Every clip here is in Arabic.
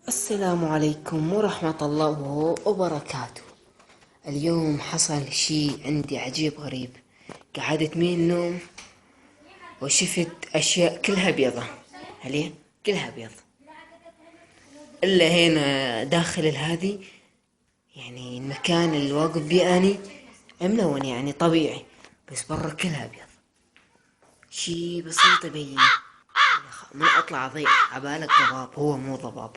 السلام عليكم ورحمة الله وبركاته. اليوم حصل شي عندي عجيب غريب. قعدت من النوم وشفت أشياء كلها بيضة، عليه كلها بيض، إلا هنا داخل هذه، يعني المكان اللي واقف بيه أني ملون يعني طبيعي، بس برا كلها بيض. شي بسيط يبين من أطلع أضيع عبالك ضباب، هو مو ضباب.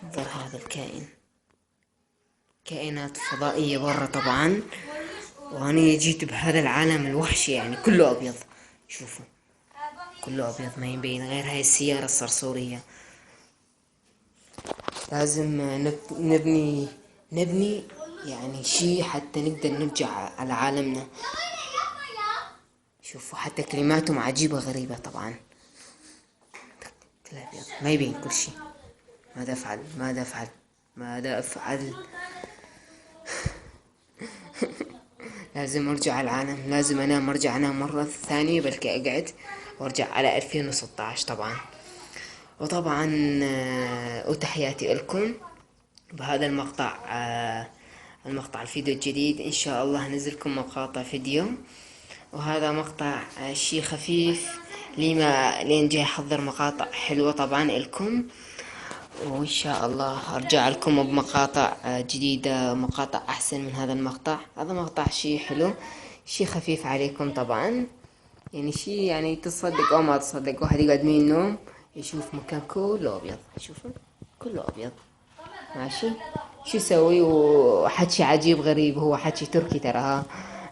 انظر هذا الكائن، كائنات فضائية برا طبعا، وأنا جيت بهذا العالم الوحشي يعني كله أبيض. شوفوا كله أبيض، ما يبين غير هاي السيارة الصرصورية. لازم نبني يعني شي حتى نقدر نرجع على عالمنا. شوفوا حتى كلماتهم عجيبة غريبة طبعا، كلها أبيض ما يبين كل شي. ماذا أفعل؟ لازم ارجع العالم، لازم ارجع انام مرة ثانية، بلكي اقعد وارجع على 2016 طبعا. وطبعا وتحياتي لكم بهذا المقطع. المقطع الفيديو الجديد ان شاء الله هنزلكم مقاطع فيديو، وهذا مقطع شي خفيف لما لين جاي احضر مقاطع حلوة طبعا لكم. وإن شاء الله أرجع لكم بمقاطع جديدة، مقاطع أحسن من هذا المقطع. هذا مقطع شي حلو، شي خفيف عليكم طبعا، يعني شي يعني تصدق أو ما تصدق، واحد يقعد من النوم يشوف مكان كله أبيض. شوفوا كله أبيض، ماشي. شو يسوي؟ وحكي عجيب غريب، هو حكي تركي ترى،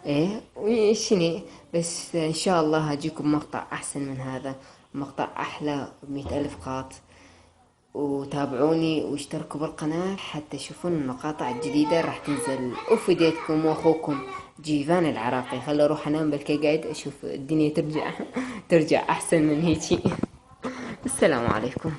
ايه وشني. بس ان شاء الله هجيكم مقطع احسن من هذا، مقطع احلى ب100,000 قاط. وتابعوني واشتركوا بالقناة حتى تشوفون المقاطع الجديدة راح تنزل. وفديتكم واخوكم جيفان العراقي. خلوا اروح انام بلكي قاعد اشوف الدنيا ترجع ترجع احسن من هيجي. السلام عليكم.